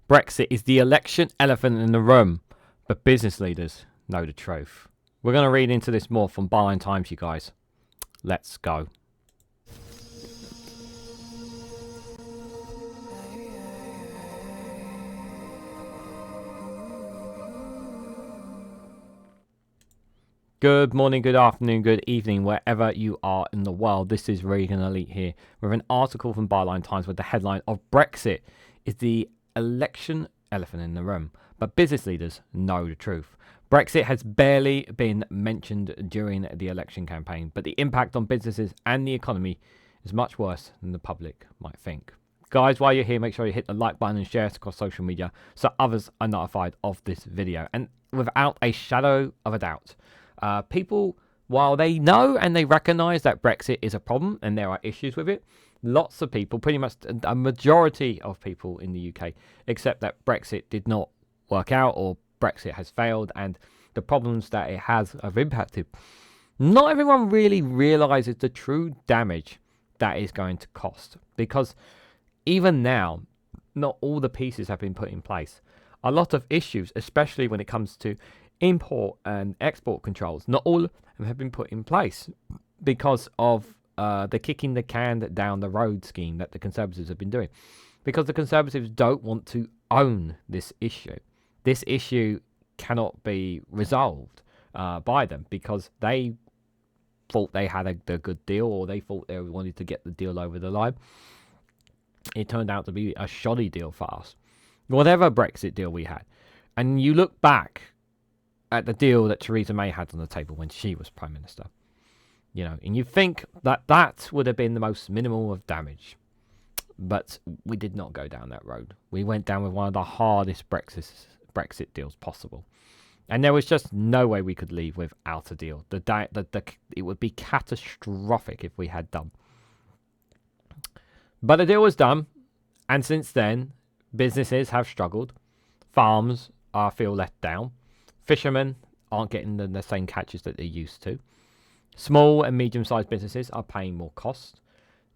Brexit is the election elephant in the room, but business leaders know the truth. We're going to read into this more from Byline Times, you guys. Let's go. Good morning, good afternoon, good evening, wherever you are in the world. This is Reganelite here with an article from Byline Times with the headline of Brexit is the election elephant in the room, but business leaders know the truth. Brexit has barely been mentioned during the election campaign, but the impact on businesses and the economy is much worse than the public might think. Guys, while you're here, make sure you hit the like button and share it across social media so others are notified of this video. And without a shadow of a doubt, people, while they know and they recognise that Brexit is a problem and there are issues with it, lots of people, pretty much a majority of people in the UK, accept that Brexit did not work out or Brexit has failed and the problems that it has have impacted. Not everyone really realises the true damage that is going to cost, because even now, not all the pieces have been put in place. A lot of issues, especially when it comes to import and export controls, not all of them have been put in place because of the kicking the can down the road scheme that the Conservatives have been doing. Because the Conservatives don't want to own this issue. This issue cannot be resolved by them because they thought they had a good deal, or they thought they wanted to get the deal over the line. It turned out to be a shoddy deal for us. Whatever Brexit deal we had. And you look back at the deal that Theresa May had on the table when she was Prime Minister, you know, and you think that that would have been the most minimal of damage. But we did not go down that road. We went down with one of the hardest Brexit deals possible. And there was just no way we could leave without a deal. It would be catastrophic if we had done. But the deal was done. And since then, businesses have struggled. Farms feel let down. Fishermen aren't getting the same catches that they used to. Small and medium-sized businesses are paying more costs.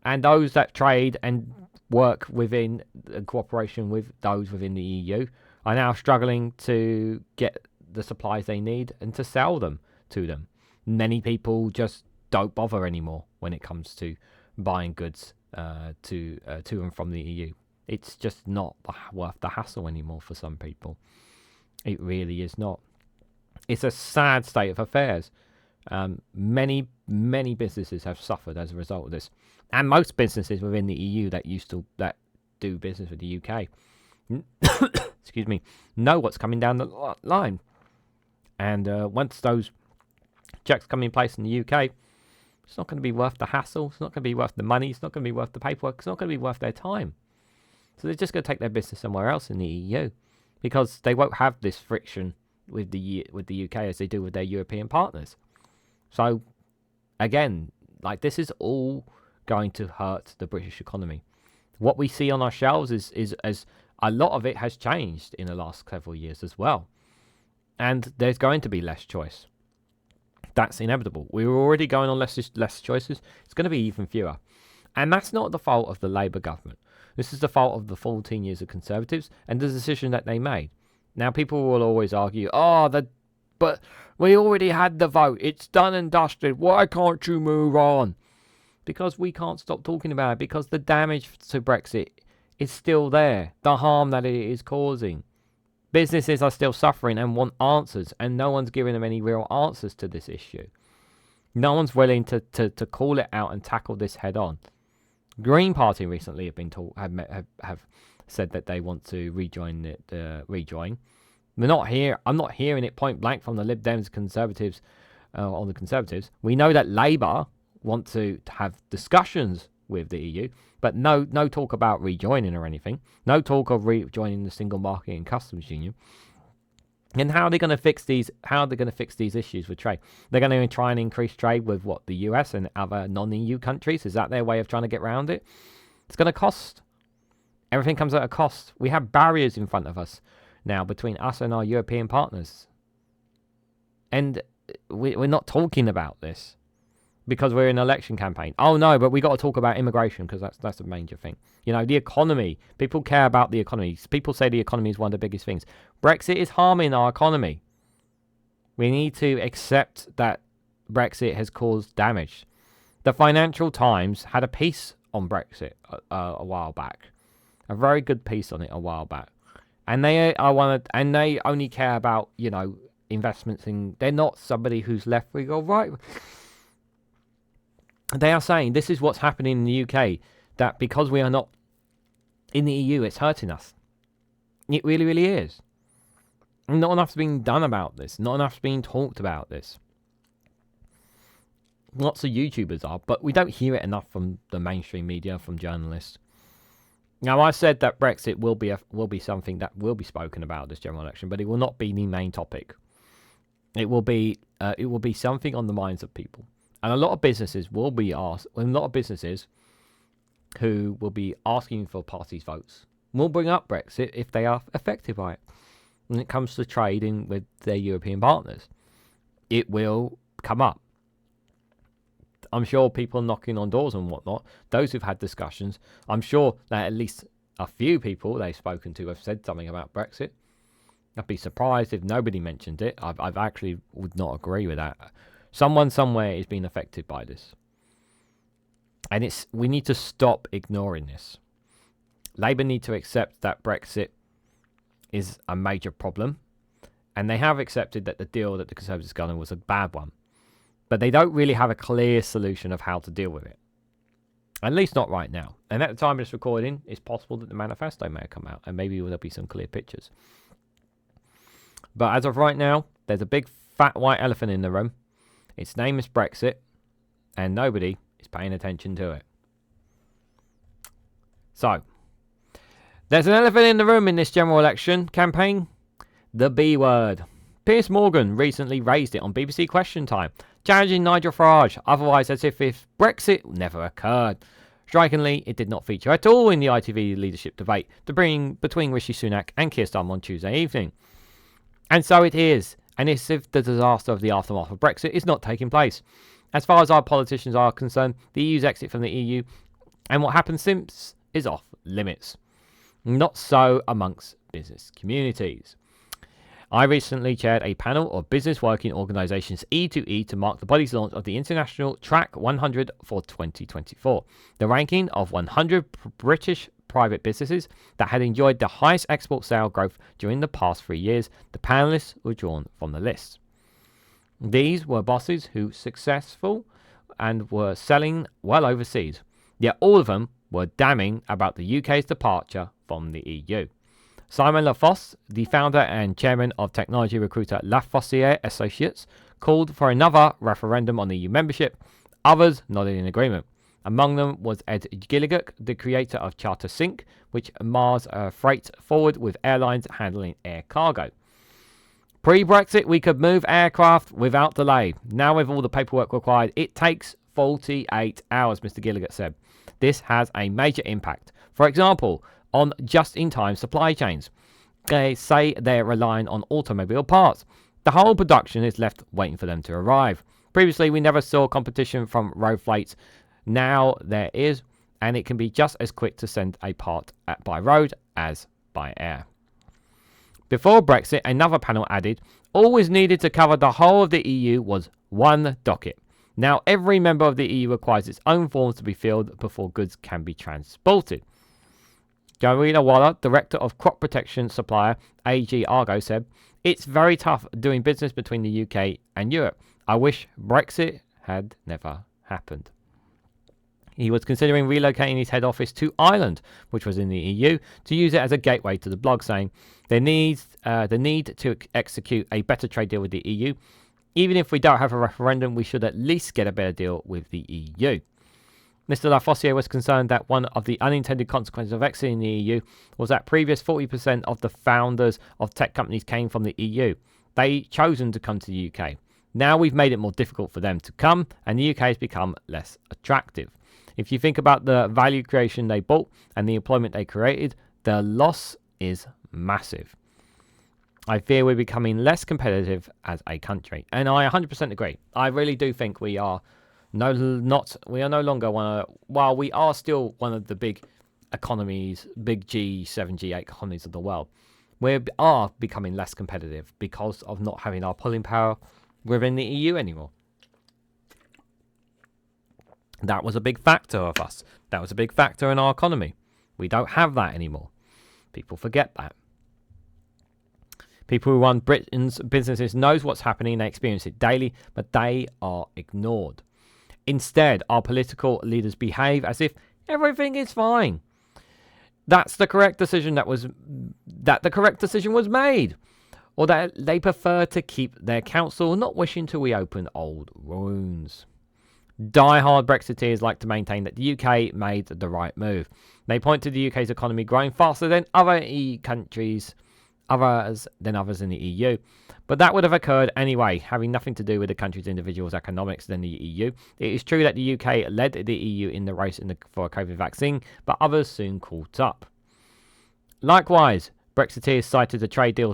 And those that trade and work within cooperation with those within the EU are now struggling to get the supplies they need and to sell them to them. Many people just don't bother anymore when it comes to buying goods to and from the EU. It's just not worth the hassle anymore for some people. It really is not. It's a sad state of affairs. Many businesses have suffered as a result of this, and most businesses within the EU that do business with the UK, excuse me, know what's coming down the line. And once those checks come in place in the UK, it's not going to be worth the hassle. It's not going to be worth the money. It's not going to be worth the paperwork. It's not going to be worth their time. So they're just going to take their business somewhere else in the EU, because they won't have this friction with the UK as they do with their European partners. So, again, like, this is all going to hurt the British economy. What we see on our shelves is as a lot of it has changed in the last several years as well. And there's going to be less choice. That's inevitable. We were already going on less choices. It's going to be even fewer. And that's not the fault of the Labour government. This is the fault of the 14 years of Conservatives and the decision that they made. Now, people will always argue, but we already had the vote. It's done and dusted. Why can't you move on? Because we can't stop talking about it, because the damage to Brexit is still there. The harm that it is causing. Businesses are still suffering and want answers, and no one's giving them any real answers to this issue. No one's willing to call it out and tackle this head on. Green Party recently have said that they want to rejoin. We're not here. I'm not hearing it point blank from the Lib Dems, Conservatives, or the Conservatives. We know that Labour want to have discussions with the EU, but no talk about rejoining or anything. No talk of rejoining the single market and customs union. And how are they going to fix these? How are they going to fix these issues with trade? They're going to try and increase trade with what, the US and other non-EU countries. Is that their way of trying to get around it? It's going to cost. Everything comes at a cost. We have barriers in front of us now between us and our European partners, and we're not talking about this. because we're in an election campaign. Oh no, but we got to talk about immigration because that's a major thing. You know, the economy. People care about the economy. People say the economy is one of the biggest things. Brexit is harming our economy. We need to accept that Brexit has caused damage. The Financial Times had a piece on Brexit a while back, a very good piece on it a while back, and they only care about, you know, investments in. They're not somebody who's left wing or right. They are saying this is what's happening in the UK, that because we are not in the EU, it's hurting us. It really, really is. Not enough's being done about this. Not enough's being talked about this. Lots of YouTubers are, but we don't hear it enough from the mainstream media, from journalists. Now, I said that Brexit will be something that will be spoken about this general election, but it will not be the main topic. It will be something on the minds of people. And a lot of businesses will be asked, a lot of businesses who will be asking for parties' votes will bring up Brexit if they are affected by it. When it comes to trading with their European partners, it will come up. I'm sure people knocking on doors and whatnot, those who've had discussions, I'm sure that at least a few people they've spoken to have said something about Brexit. I'd be surprised if nobody mentioned it. I've actually would not agree with that. Someone somewhere is being affected by this. And we need to stop ignoring this. Labour need to accept that Brexit is a major problem. And they have accepted that the deal that the Conservatives got on was a bad one. But they don't really have a clear solution of how to deal with it. At least not right now. And at the time of this recording, it's possible that the manifesto may have come out. And maybe there'll be some clear pictures. But as of right now, there's a big fat white elephant in the room. Its name is Brexit, and nobody is paying attention to it. So, there's an elephant in the room in this general election campaign. The B word. Piers Morgan recently raised it on BBC Question Time, challenging Nigel Farage, otherwise as if Brexit never occurred. Strikingly, it did not feature at all in the ITV leadership debate between Rishi Sunak and Keir Starmer on Tuesday evening. And so it is. And it's as if the disaster of the aftermath of Brexit is not taking place. As far as our politicians are concerned, the EU's exit from the EU and what happens since is off limits. Not so amongst business communities. I recently chaired a panel of business working organisations E2E to mark the body's launch of the International Track 100 for 2024, the ranking of 100 British private businesses that had enjoyed the highest export sale growth during the past 3 years. The panellists were drawn from the list. These were bosses who successful and were selling well overseas, yet all of them were damning about the UK's departure from the EU. Simon Lafosse, the founder and chairman of technology recruiter Lafossiere Associates, called for another referendum on EU membership. Others nodded in agreement. Among them was Ed Gilligan, the creator of Charter Sync, which mars freight forward with airlines handling air cargo. Pre-Brexit, we could move aircraft without delay. Now with all the paperwork required, it takes 48 hours, Mr. Gilligan said. This has a major impact. For example, on just-in-time supply chains. They say they're relying on automobile parts. The whole production is left waiting for them to arrive. Previously, we never saw competition from road freights. Now there is, and it can be just as quick to send a part by road as by air. Before Brexit, another panel added, all was needed to cover the whole of the EU was one docket. Now every member of the EU requires its own forms to be filled before goods can be transported. Garina Waller, director of crop protection supplier AG Argo, said, it's very tough doing business between the UK and Europe. I wish Brexit had never happened. He was considering relocating his head office to Ireland, which was in the EU, to use it as a gateway to the blog, saying there needs the need to execute a better trade deal with the EU. Even if we don't have a referendum, we should at least get a better deal with the EU. Mr. Lafossiere was concerned that one of the unintended consequences of exiting the EU was that previous 40% of the founders of tech companies came from the EU. They chosen to come to the UK. Now we've made it more difficult for them to come, and the UK has become less attractive. If you think about the value creation they bought and the employment they created, the loss is massive. I fear we're becoming less competitive as a country. And I 100% agree. I really do think we are We are no longer while we are still one of the big economies, big G7, G8 economies of the world, we are becoming less competitive because of not having our pulling power within the EU anymore. That was a big factor of us. That was a big factor in our economy. We don't have that anymore. People forget that. People who run Britain's businesses knows what's happening. They experience it daily, but they are ignored. Instead, our political leaders behave as if everything is fine. That's the correct decision the correct decision was made, or that they prefer to keep their counsel, not wishing to reopen old wounds. Die-hard Brexiteers like to maintain that the UK made the right move. They point to the UK's economy growing faster than others in the EU. But that would have occurred anyway, having nothing to do with the country's individuals' economics than the EU. It is true that the UK led the EU in the race for a COVID vaccine, but others soon caught up. Likewise, Brexiteers cited the trade deal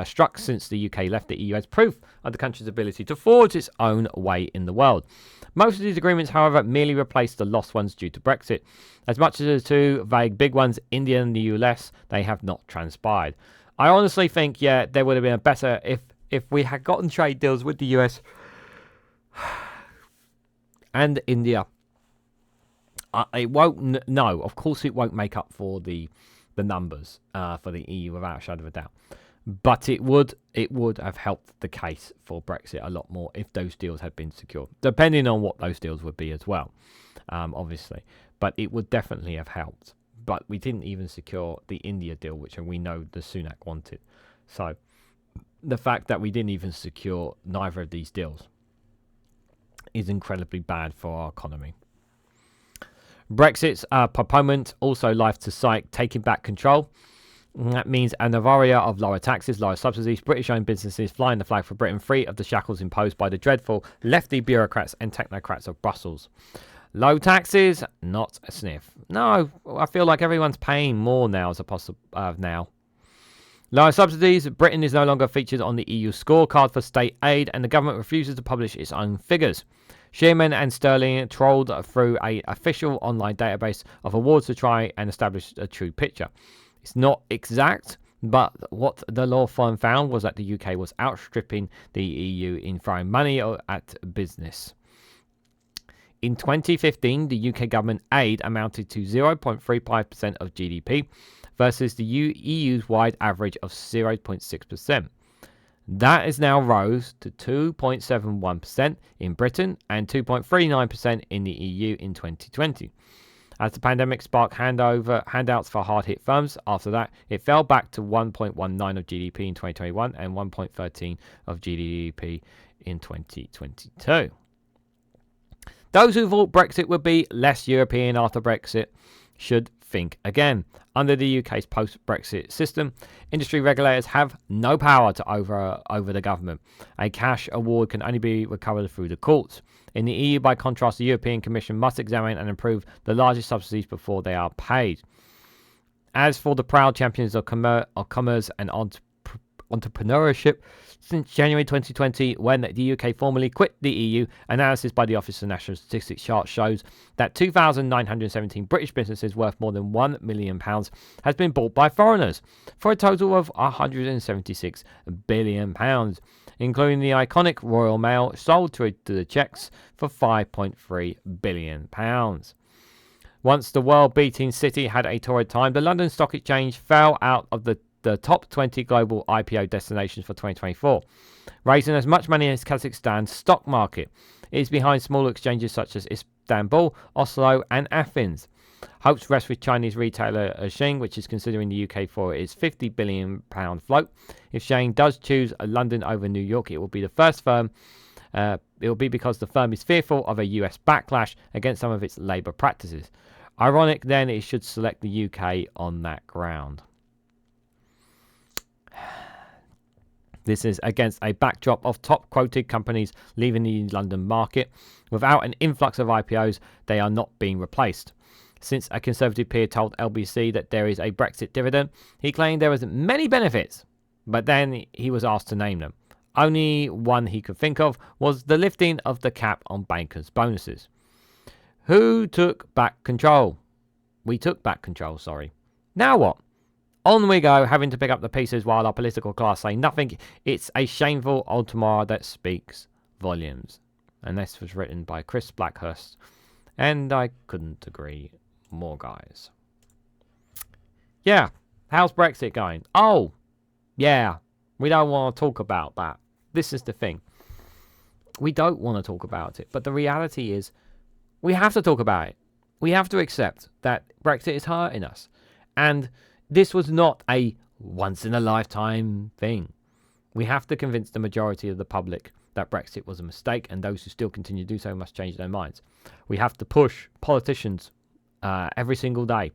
struck since the UK left the EU as proof of the country's ability to forge its own way in the world. Most of these agreements, however, merely replaced the lost ones due to Brexit. As much as the two vague big ones, India and the US, they have not transpired. I honestly think, there would have been a better if we had gotten trade deals with the US and India. It won't. No, of course it won't make up for the numbers for the EU without a shadow of a doubt. But it would have helped the case for Brexit a lot more if those deals had been secured, depending on what those deals would be as well, obviously. But it would definitely have helped. But we didn't even secure the India deal, which we know the Sunak wanted. So the fact that we didn't even secure neither of these deals is incredibly bad for our economy. Brexit's proponent also like to cite taking back control. That means a Navaria of lower taxes, lower subsidies, British-owned businesses flying the flag for Britain free of the shackles imposed by the dreadful lefty bureaucrats and technocrats of Brussels. Low taxes, not a sniff. No, I feel like everyone's paying more now as a now. Lower subsidies, Britain is no longer featured on the EU scorecard for state aid, and the government refuses to publish its own figures. Shearman and Sterling trolled through an official online database of awards to try and establish a true picture. It's not exact, but what the law firm found was that the UK was outstripping the EU in throwing money at business. In 2015, the UK government aid amounted to 0.35% of GDP versus the EU's wide average of 0.6%. That has now rose to 2.71% in Britain and 2.39% in the EU in 2020. As the pandemic sparked handouts for hard-hit firms, after that, it fell back to 1.19 of GDP in 2021 and 1.13 of GDP in 2022. Those who thought Brexit would be less European after Brexit should think again. Under the UK's post-Brexit system, industry regulators have no power to over the government. A cash award can only be recovered through the courts. In the EU, by contrast, the European Commission must examine and approve the largest subsidies before they are paid. As for the proud champions of commerce and entrepreneurship, since January 2020, when the UK formally quit the EU, analysis by the Office of National Statistics chart shows that 2,917 British businesses worth more than £1 million has been bought by foreigners, for a total of £176 billion, including the iconic Royal Mail sold to the Czechs for £5.3 billion. Once the world-beating city had a torrid time, the London Stock Exchange fell out of the top 20 global IPO destinations for 2024, raising as much money as Kazakhstan's stock market. It is behind smaller exchanges such as Istanbul, Oslo, and Athens. Hopes rest with Chinese retailer Shein, which is considering the UK for its £50 billion float. If Shein does choose London over New York, it will be the first firm. It will be because the firm is fearful of a US backlash against some of its labour practices. Ironic, then, it should select the UK on that ground. This is against a backdrop of top quoted companies leaving the London market. Without an influx of IPOs, they are not being replaced. Since a Conservative peer told LBC that there is a Brexit dividend, he claimed there was many benefits, but then he was asked to name them. only one he could think of was the lifting of the cap on bankers' bonuses. Who took back control? We took back control, sorry. Now what? On we go, having to pick up the pieces while our political class say nothing. It's a shameful ultimatum that speaks volumes. And this was written by Chris Blackhurst. And I couldn't agree more, guys. Yeah, how's Brexit going? Oh, yeah, we don't want to talk about that. This is the thing. We don't want to talk about it. But the reality is, we have to talk about it. We have to accept that Brexit is hurting us. And this was not a once-in-a-lifetime thing. We have to convince the majority of the public that Brexit was a mistake, and those who still continue to do so must change their minds. We have to push politicians every single day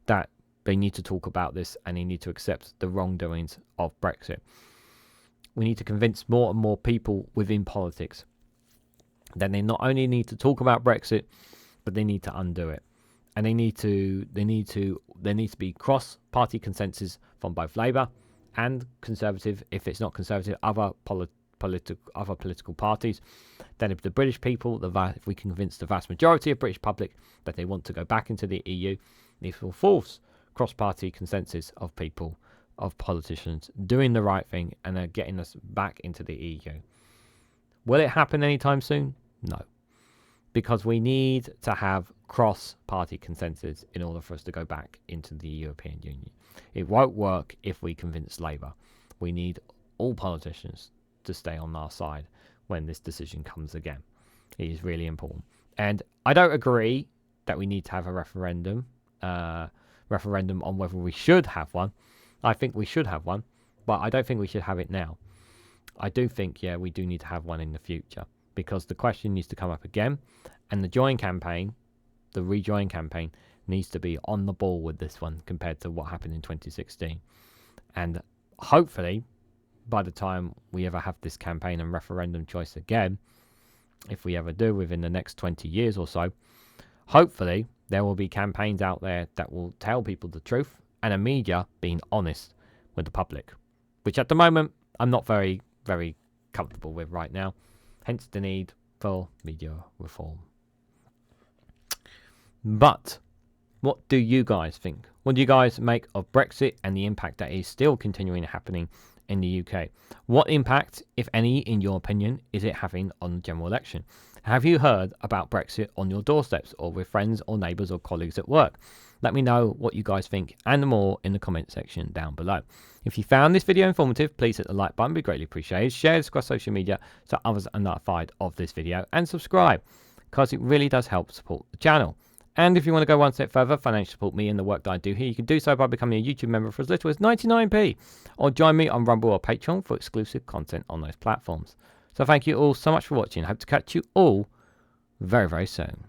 that they need to talk about this and they need to accept the wrongdoings of Brexit. We need to convince more and more people within politics that they not only need to talk about Brexit, but they need to undo it. And there needs to be cross-party consensus from both Labour and Conservative. If it's not Conservative, other political parties. Then if the British people, if we can convince the vast majority of British public that they want to go back into the EU, this will force cross-party consensus of people, of politicians doing the right thing and getting us back into the EU. Will it happen anytime soon? No. Because we need to have cross-party consensus in order for us to go back into the European Union. It won't work if we convince Labour. We need all politicians to stay on our side when this decision comes again. It is really important. And I don't agree that we need to have a referendum on whether we should have one. I think we should have one, but I don't think we should have it now. I do think, we do need to have one in the future, because the question needs to come up again, and the rejoin campaign needs to be on the ball with this one compared to what happened in 2016. And hopefully, by the time we ever have this campaign and referendum choice again, if we ever do within the next 20 years or so, hopefully there will be campaigns out there that will tell people the truth, and a media being honest with the public, which at the moment I'm not very, very comfortable with right now. Hence the need for media reform. But what do you guys think? What do you guys make of Brexit and the impact that is still continuing happening in the UK? What impact, if any, in your opinion, is it having on the general election? Have you heard about Brexit on your doorsteps or with friends or neighbours or colleagues at work? Let me know what you guys think and more in the comment section down below. If you found this video informative, please hit the like button, be greatly appreciated. Share this across social media so others are notified of this video, and subscribe because it really does help support the channel. And if you want to go one step further, financially support me and the work that I do here, you can do so by becoming a YouTube member for as little as 99p, or join me on Rumble or Patreon for exclusive content on those platforms. So thank you all so much for watching. I hope to catch you all very, very soon.